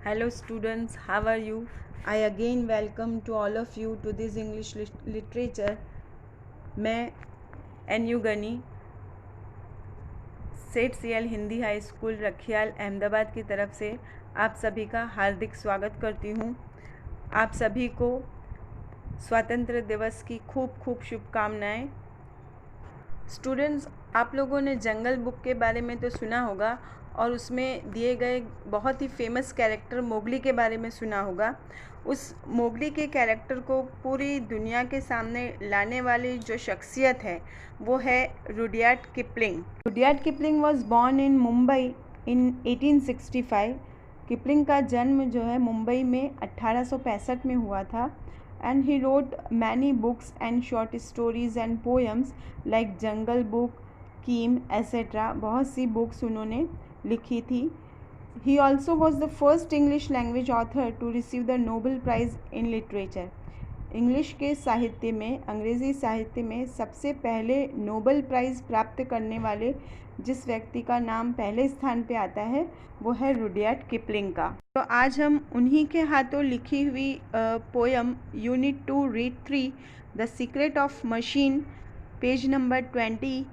Hello students, how are you? I again welcome to all of you to this English literature. मैं NU Ghani सेठ सियल Hindi high school Rakhial Ahmedabad की तरफ से आप सभी का हार्दिक स्वागत करती हूँ। आप सभी को स्वतंत्र दिवस की खूब खूब शुभकामनाएं। स्टूडेंट्स, आप लोगों ने जंगल बुक के बारे में तो सुना होगा और उसमें दिए गए बहुत ही फेमस कैरेक्टर मोगली के बारे में सुना होगा। उस मोगली के कैरेक्टर को पूरी दुनिया के सामने लाने वाली जो शख्सियत है वो है Rudyard Kipling. Rudyard Kipling was born in Mumbai in 1865। Kipling का जन्म जो है मुंबई में 1865 में हुआ था। And he wrote many books and short stories and poems like Jungle Book, Keem, etc. बहुत सी बुक्स उन्होंने लिखी थी। He also was the first English language author to receive the Nobel Prize in Literature. English के साहित्य में, अंग्रेज़ी साहित्य में सबसे पहले नोबेल प्राइज़ प्राप्त करने वाले जिस व्यक्ति का नाम पहले स्थान पे आता है वो है रुडयार्ड किपलिंग का। तो आज हम उन्हीं के हाथों लिखी हुई poem unit 2 read 3 the secret of machine page number 20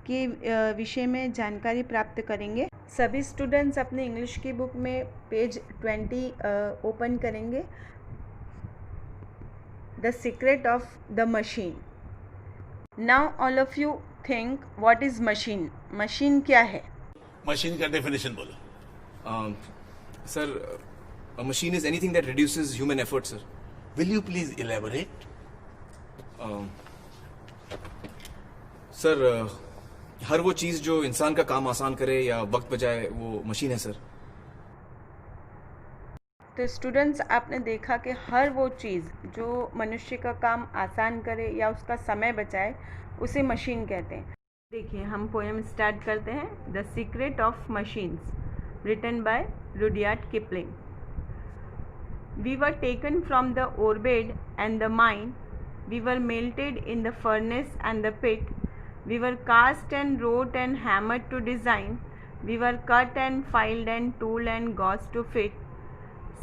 के विषय में जानकारी प्राप्त करेंगे। सभी स्टूडेंट्स अपने इंग्लिश की बुक में पेज 20 ओपन करेंगे। The secret of the machine. Now all of you think what is machine? Machine क्या है? मशीन का डेफिनेशन बोलो। Sir, a machine is anything that reduces human effort, sir. Will you please elaborate? Sir, हर वो चीज़ जो इंसान का काम आसान करे या वक्त बचाए वो मशीन है सर। तो स्टूडेंट्स, आपने देखा कि हर वो चीज़ जो मनुष्य का काम आसान करे या उसका समय बचाए उसे मशीन कहते हैं। देखिए, हम पोएम स्टार्ट करते हैं। The secret of machines, written by Rudyard Kipling. We were taken from the orbed and the mine. We were melted in the furnace and the pit. We were cast and wrought and hammered to design. We were cut and filed and tooled and gauzed to fit.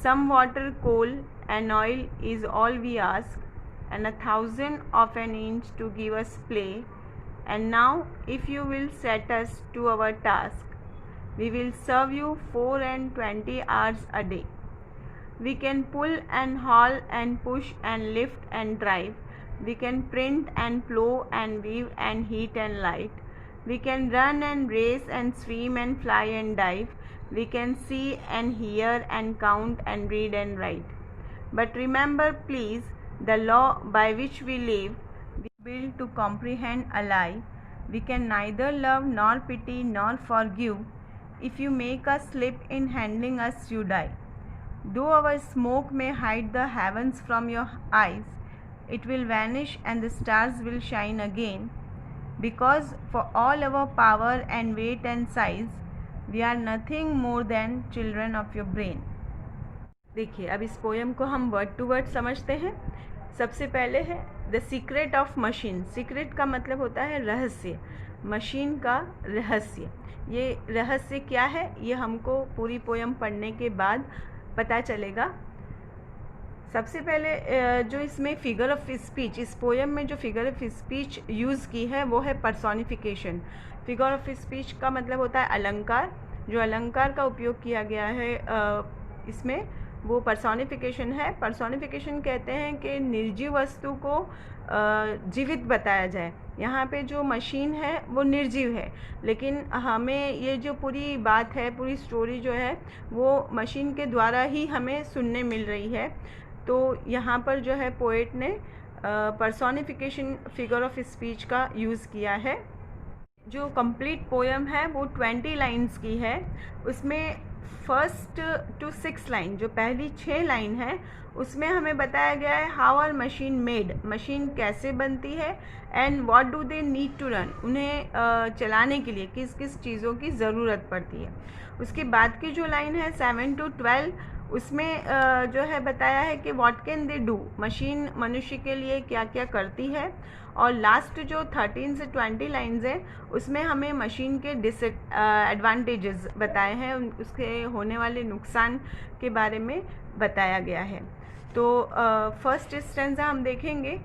Some water, coal and oil is all we ask, and 1,000 of an inch to give us play. And now, if you will set us to our task, we will serve you 24 hours a day. We can pull and haul and push and lift and drive. We can print and plow and weave and heat and light. We can run and race and swim and fly and dive. We can see and hear and count and read and write. But remember, please, the law by which we live, we build to comprehend a lie. We can neither love nor pity nor forgive. If you make us slip in handling us, you die. Though our smoke may hide the heavens from your eyes, it will vanish and the stars will shine again. Because for all our power and weight and size, we are nothing more than children of your brain. देखिए, अब इस poem को हम word to word समझते हैं। सबसे पहले है the secret of machine. Secret का मतलब होता है रहस्य, मशीन का रहस्य। ये रहस्य क्या है ये हमको पूरी पोएम पढ़ने के बाद पता चलेगा। सबसे पहले जो इसमें फिगर ऑफ स्पीच, इस पोएम में जो फिगर ऑफ स्पीच यूज़ की है वो है पर्सोनिफिकेशन। फिगर ऑफ स्पीच का मतलब होता है अलंकार। जो अलंकार का उपयोग किया गया है इसमें वो पर्सोनिफिकेशन है। पर्सोनिफिकेशन कहते हैं कि निर्जीव वस्तु को जीवित बताया जाए। यहाँ पे जो मशीन है वो निर्जीव है, लेकिन हमें ये जो पूरी बात है, पूरी स्टोरी जो है वो मशीन के द्वारा ही हमें सुनने मिल रही है। तो यहाँ पर जो है पोएट ने पर्सोनिफिकेशन फिगर ऑफ स्पीच का यूज़ किया है। जो कंप्लीट पोएम है वो 20 लाइन्स की है। उसमें फर्स्ट टू 6 लाइन, जो पहली 6 लाइन है उसमें हमें बताया गया है how are machine made, machine कैसे बनती है, and what do they need to run, उन्हें चलाने के लिए किस किस चीज़ों की ज़रूरत पड़ती है। उसके बाद की जो लाइन है 7 to 12, उसमें जो है बताया है कि what can they do, machine मनुष्य के लिए क्या क्या करती है। और लास्ट जो 13 से 20 लाइन्स हैं उसमें हमें मशीन के एडवांटेजेस बताए हैं, उसके होने वाले नुकसान के बारे में बताया गया है। तो फर्स्ट स्टेंजा हम देखेंगे।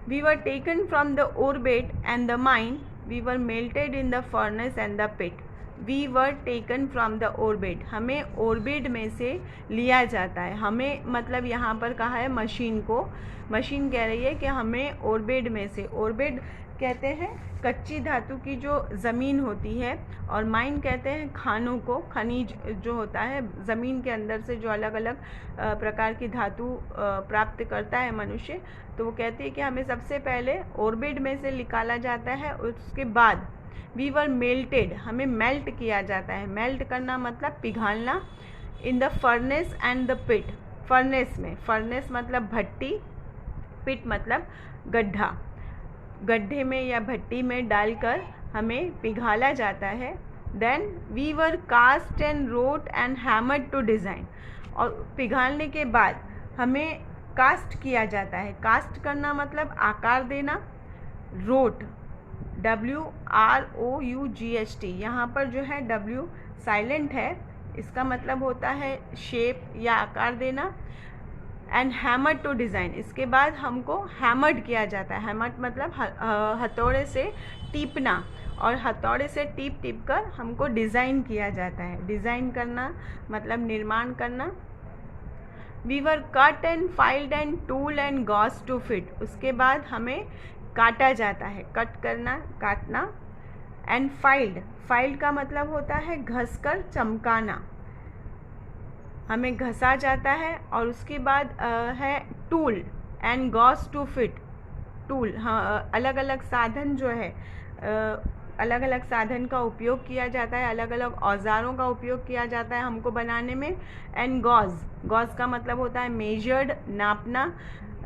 We were taken from the ore bed and the mine, we were melted in the furnace and the pit. We were taken from the ore bed, हमें ओरबिट में से लिया जाता है। हमें मतलब यहाँ पर कहा है मशीन को, मशीन कह रही है कि हमें ओरबिट में से, ओरबिट कहते हैं कच्ची धातु की जो ज़मीन होती है, और माइन कहते हैं खानों को, खनिज जो होता है ज़मीन के अंदर से जो अलग अलग प्रकार की धातु प्राप्त करता है मनुष्य। तो वो कहती है कि हमें सबसे पहले ओरबिट में से निकाला जाता है, उसके बाद वी वर मेल्टेड, हमें मेल्ट किया जाता है। मेल्ट करना मतलब पिघालना। In the furnace and the pit, furnace में, फर्नेस मतलब भट्टी, पिट मतलब गड्ढा, गड्ढे में या भट्टी में डालकर हमें पिघाला जाता है। Then we were cast and wrought and hammered to design, और पिघालने के बाद हमें कास्ट किया जाता है। कास्ट करना मतलब आकार देना। रोट, WROUGHT, यहाँ पर जो है W साइलेंट है, इसका मतलब होता है शेप या आकार देना। एंड हैमर्ड टू डिज़ाइन, इसके बाद हमको हैमर्ड किया जाता है। हैमर्ड मतलब हथौड़े से टीपना, और हथौड़े से टीप टीप कर हमको डिज़ाइन किया जाता है। डिज़ाइन करना मतलब निर्माण करना। We were cut and filed and tool and gauged to fit, उसके बाद हमें काटा जाता है, कट करना, काटना। एंड फाइल्ड, फाइल्ड का मतलब होता है घस कर चमकाना, हमें घसा जाता है। और उसके बाद है tool and gauged to fit, tool, हाँ, अलग अलग साधन जो है, अलग अलग साधन का उपयोग किया जाता है, अलग अलग औजारों का उपयोग किया जाता है हमको बनाने में। एंड गॉज, गॉज का मतलब होता है मेजर्ड, नापना,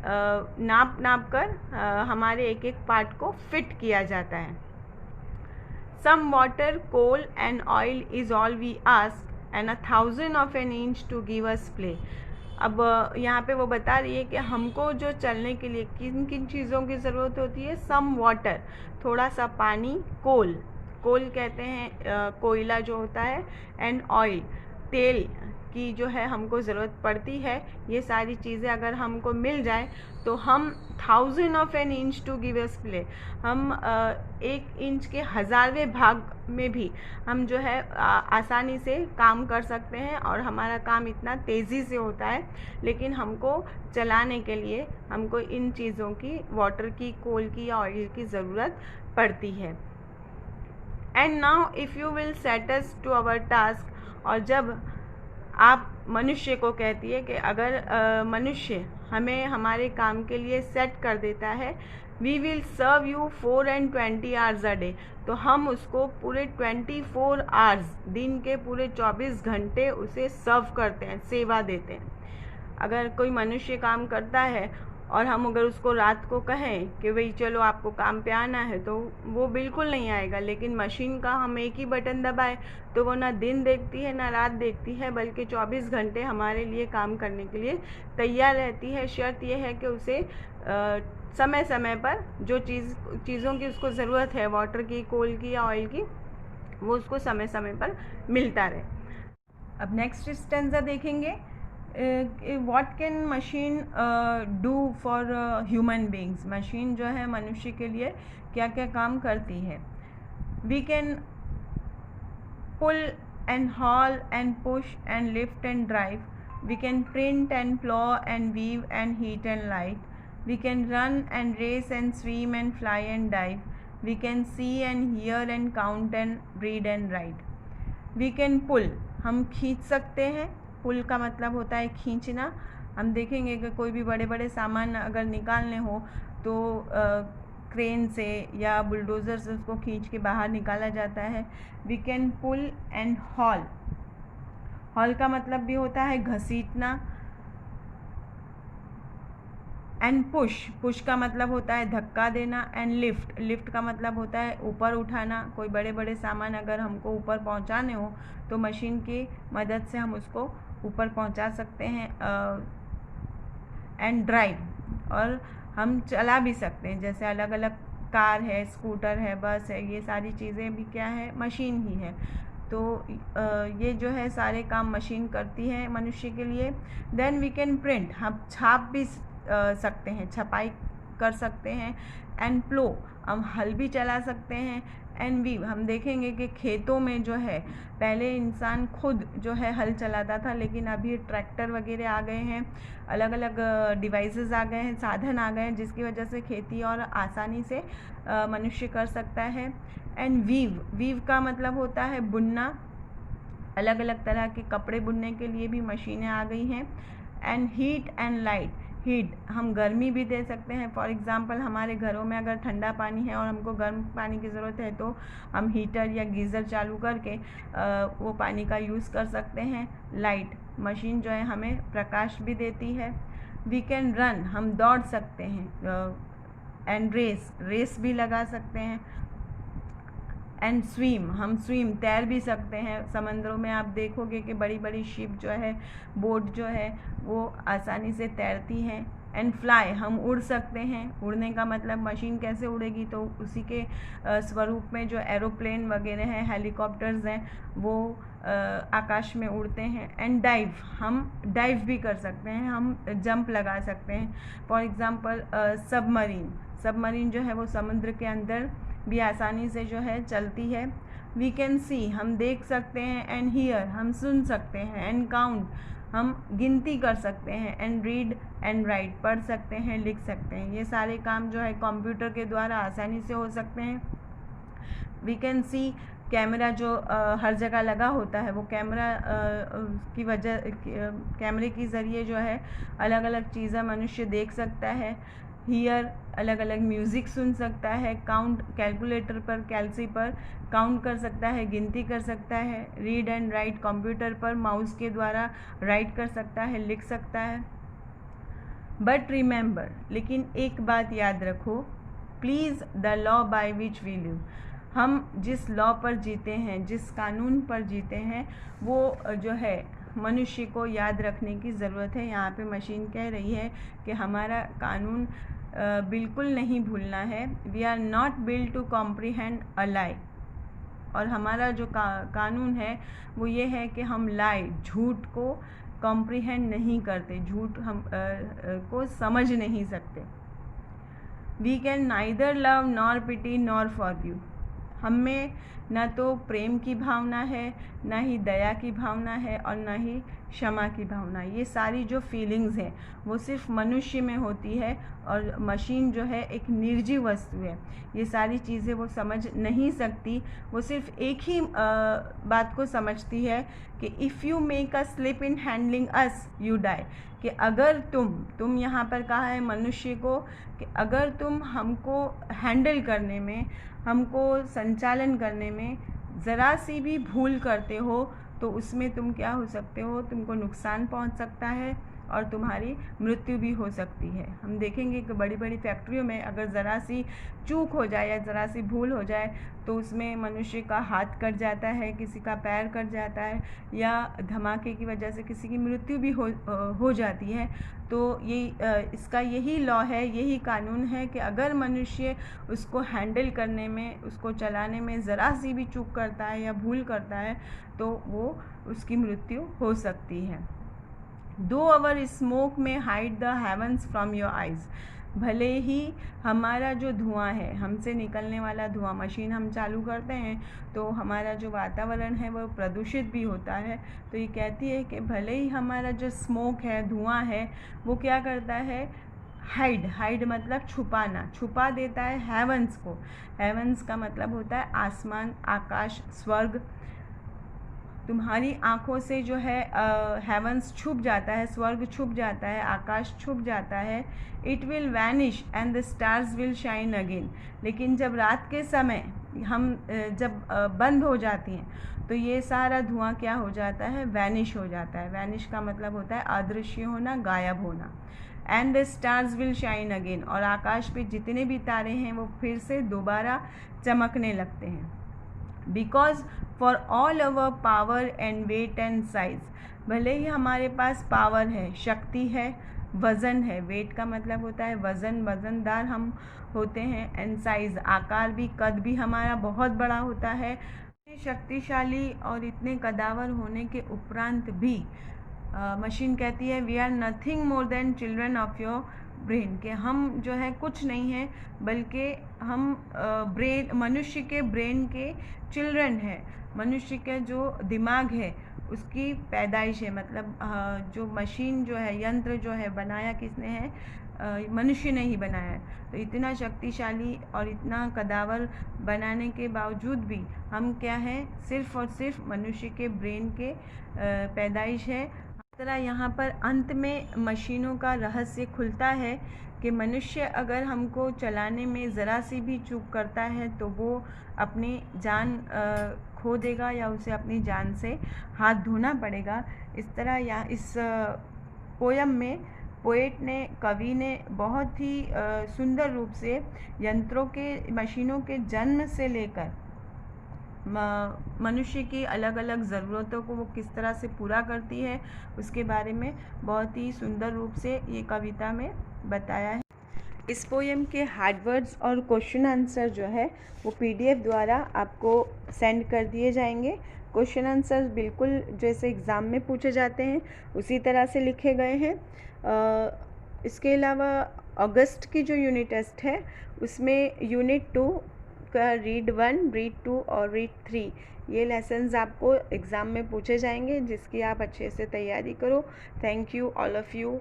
नाप नाप कर हमारे एक एक पार्ट को फिट किया जाता है। Some water, coal and oil is all we ask and 1,000 of an inch to give us play। अब यहाँ पे वो बता रही है कि हमको जो चलने के लिए किन किन चीज़ों की ज़रूरत होती है। सम वाटर, थोड़ा सा पानी। कोल, कोल कहते हैं कोयला जो होता है। एंड ऑयल, तेल की जो है हमको ज़रूरत पड़ती है। ये सारी चीज़ें अगर हमको मिल जाए तो हम 1,000 of an inch to give us play, हम 1 इंच के 1000वें भाग में भी हम जो है आसानी से काम कर सकते हैं, और हमारा काम इतना तेज़ी से होता है। लेकिन हमको चलाने के लिए हमको इन चीज़ों की, वाटर की, कोल की या ऑयल की ज़रूरत पड़ती है। And now if you will set us to our task, और जब आप मनुष्य को कहती है कि अगर मनुष्य हमें हमारे काम के लिए सेट कर देता है, we will serve you 4 and 20 hours a day, तो हम उसको पूरे 24 hours, दिन के पूरे 24 घंटे उसे सर्व करते हैं, सेवा देते हैं। अगर कोई मनुष्य काम करता है और हम अगर उसको रात को कहें कि भाई चलो आपको काम पे आना है, तो वो बिल्कुल नहीं आएगा। लेकिन मशीन का हम एक ही बटन दबाए तो वो ना दिन देखती है ना रात देखती है, बल्कि 24 घंटे हमारे लिए काम करने के लिए तैयार रहती है। शर्त यह है कि उसे समय समय पर जो चीज़ों की उसको ज़रूरत है, वाटर की, कोल की या ऑयल की, वो उसको समय समय पर मिलता रहे। अब नेक्स्ट स्टेंजा देखेंगे। What can machine do for human beings, machine जो है मनुष्य के लिए क्या क्या काम करती है। We can pull and haul and push and lift and drive, we can print and plough and weave and heat and light, we can run and race and swim and fly and dive, we can see and hear and count and read and write. We can pull, हम खींच सकते हैं। पुल का मतलब होता है खींचना। हम देखेंगे कि कोई भी बड़े बड़े सामान अगर निकालने हो तो क्रेन से या बुलडोज़र से उसको खींच के बाहर निकाला जाता है। We can pull and haul, haul का मतलब भी होता है घसीटना। एंड पुश, पुश का मतलब होता है धक्का देना। एंड लिफ्ट, लिफ्ट का मतलब होता है ऊपर उठाना। कोई बड़े बड़े सामान अगर हमको ऊपर पहुंचाने हो तो मशीन की मदद से हम उसको ऊपर पहुंचा सकते हैं, एंड ड्राइव, और हम चला भी सकते हैं। जैसे अलग अलग कार है, स्कूटर है, बस है, ये सारी चीज़ें भी क्या है, मशीन ही है। तो ये जो है सारे काम मशीन करती है मनुष्य के लिए। देन वी कैन प्रिंट, हम छाप भी सकते हैं, छपाई कर सकते हैं। एंड प्लो, हम हल भी चला सकते हैं। एंड वीव, हम देखेंगे कि खेतों में जो है पहले इंसान खुद जो है हल चलाता था, लेकिन अभी ट्रैक्टर वगैरह आ गए हैं, अलग अलग डिवाइसेस आ गए हैं, साधन आ गए हैं, जिसकी वजह से खेती और आसानी से मनुष्य कर सकता है। एंड वीव, वीव का मतलब होता है बुनना, अलग अलग तरह के कपड़े बुनने के लिए भी मशीनें आ गई हैं। And heat and light, heat, हम गर्मी भी दे सकते हैं। फॉर एग्ज़ाम्पल, हमारे घरों में अगर ठंडा पानी है और हमको गर्म पानी की ज़रूरत है तो हम हीटर या गीज़र चालू करके वो पानी का यूज़ कर सकते हैं। लाइट, मशीन जो है हमें प्रकाश भी देती है। वी कैन रन, हम दौड़ सकते हैं। एंड रेस, रेस भी लगा सकते हैं। एंड स्विम, हम स्विम, तैर भी सकते हैं। समंदरों में आप देखोगे कि बड़ी बड़ी शिप जो है, बोट जो है, वो आसानी से तैरती हैं। एंड फ्लाई, हम उड़ सकते हैं। उड़ने का मतलब मशीन कैसे उड़ेगी, तो उसी के स्वरूप में जो एरोप्लेन वगैरह हैं, हेलीकॉप्टर्स हैं, वो आकाश में उड़ते हैं। एंड डाइव, हम डाइव भी कर सकते हैं, हम जंप लगा सकते हैं। फॉर एग्ज़ाम्पल सबमरीन, सबमरीन जो है वो समुद्र के अंदर भी आसानी से जो है चलती है। वी कैन सी, हम देख सकते हैं। एंड हियर, हम सुन सकते हैं। एंड काउंट, हम गिनती कर सकते हैं। एंड रीड एंड राइट, पढ़ सकते हैं, लिख सकते हैं। ये सारे काम जो है कंप्यूटर के द्वारा आसानी से हो सकते हैं। वी कैन सी, कैमरा जो हर जगह लगा होता है, वो कैमरा की वजह, कैमरे के ज़रिए जो है अलग अलग चीज़ें मनुष्य देख सकता है। हियर, अलग अलग म्यूज़िक सुन सकता है। काउंट, कैलकुलेटर पर, कैलसी पर काउंट कर सकता है, गिनती कर सकता है। रीड एंड राइट, कंप्यूटर पर माउस के द्वारा राइट कर सकता है, लिख सकता है। बट रिमेंबर, लेकिन एक बात याद रखो, please, the law by which we live, हम जिस लॉ पर जीते हैं, जिस कानून पर जीते हैं, वो जो है मनुष्य को याद रखने की ज़रूरत है। यहाँ पे मशीन कह रही है कि हमारा कानून बिल्कुल नहीं भूलना है। We are not build to comprehend a lie, और हमारा जो कानून है वो ये है कि हम लाई, झूठ को कॉम्प्रीहेंड नहीं करते, झूठ हम को समझ नहीं सकते। We can neither love nor pity nor forgive, हम में न तो प्रेम की भावना है, ना ही दया की भावना है, और ना ही क्षमा की भावना। ये सारी जो फीलिंग्स हैं वो सिर्फ मनुष्य में होती है, और मशीन जो है एक निर्जीव वस्तु है। ये सारी चीज़ें वो समझ नहीं सकती। वो सिर्फ एक ही बात को समझती है कि if you make a slip in handling us you die, कि अगर तुम यहाँ पर कहा है मनुष्य को कि अगर तुम हमको हैंडल करने में, हमको संचालन करने में ज़रा सी भी भूल करते हो, तो उसमें तुम क्या हो सकते हो, तुमको नुकसान पहुंच सकता है और तुम्हारी मृत्यु भी हो सकती है। हम देखेंगे कि बड़ी बड़ी फैक्ट्रियों में अगर ज़रा सी चूक हो जाए या ज़रा सी भूल हो जाए तो उसमें मनुष्य का हाथ कट जाता है, किसी का पैर कट जाता है, या धमाके की वजह से किसी की मृत्यु भी हो जाती है। तो ये इसका यही लॉ है, यही कानून है कि अगर मनुष्य उसको हैंडल करने में, उसको चलाने में ज़रा सी भी चूक करता है या भूल करता है तो वो उसकी मृत्यु हो सकती है। Though our smoke may hide the heavens from your eyes, भले ही हमारा जो धुआं है, हमसे निकलने वाला धुआं, मशीन हम चालू करते हैं तो हमारा जो वातावरण है वो प्रदूषित भी होता है। तो ये कहती है कि भले ही हमारा जो स्मोक है, धुआं है, वो क्या करता है, हाइड मतलब छुपाना, छुपा देता है हेवंस को। हेवंस का मतलब होता है आसमान, आकाश, स्वर्ग। तुम्हारी आँखों से जो है हेवंस छुप जाता है, स्वर्ग छुप जाता है, आकाश छुप जाता है। It will vanish and the stars will shine again, लेकिन जब रात के समय हम जब बंद हो जाती हैं तो ये सारा धुआं क्या हो जाता है, वैनिश हो जाता है। वैनिश का मतलब होता है अदृश्य होना, गायब होना। And the stars will shine again, और आकाश पे जितने भी तारे हैं वो फिर से दोबारा चमकने लगते हैं। Because for all our power and weight and size, भले ही हमारे पास पावर है, शक्ति है, वज़न है, वेट का मतलब होता है वज़न, वज़नदार हम होते हैं, एंड साइज़, आकार भी, कद भी हमारा बहुत बड़ा होता है। इतने शक्तिशाली और इतने कदावर होने के उपरांत भी मशीन कहती है we are nothing more than children of your brain, कि हम जो है कुछ नहीं है बल्कि हम ब्रेन, मनुष्य के ब्रेन के चिल्ड्रन है। मनुष्य का जो दिमाग है उसकी पैदाइश है, मतलब जो मशीन जो है, यंत्र जो है, बनाया किसने है? मनुष्य ने ही बनाया है। तो इतना शक्तिशाली और इतना कदावर बनाने के बावजूद भी हम क्या हैं? सिर्फ़ और सिर्फ मनुष्य के ब्रेन के पैदाइश है। इस तरह यहाँ पर अंत में मशीनों का रहस्य खुलता है कि मनुष्य अगर हमको चलाने में ज़रा सी भी चूक करता है तो वो अपनी जान खो देगा या उसे अपनी जान से हाथ धोना पड़ेगा। इस तरह या इस पोयम में पोएट ने, कवि ने बहुत ही सुंदर रूप से यंत्रों के, मशीनों के जन्म से लेकर मनुष्य की अलग अलग ज़रूरतों को वो किस तरह से पूरा करती है उसके बारे में बहुत ही सुंदर रूप से ये कविता में बताया है। इस पोएम के हार्ड वर्ड्स और क्वेश्चन आंसर जो है वो PDF द्वारा आपको सेंड कर दिए जाएंगे। क्वेश्चन आंसर बिल्कुल जैसे एग्ज़ाम में पूछे जाते हैं उसी तरह से लिखे गए हैं। इसके अलावा अगस्त की जो यूनिट टेस्ट है उसमें यूनिट 2 का रीड 1, रीड 2 और रीड 3 ये लेसन्स आपको एग्ज़ाम में पूछे जाएंगे, जिसकी आप अच्छे से तैयारी करो। Thank you all of you.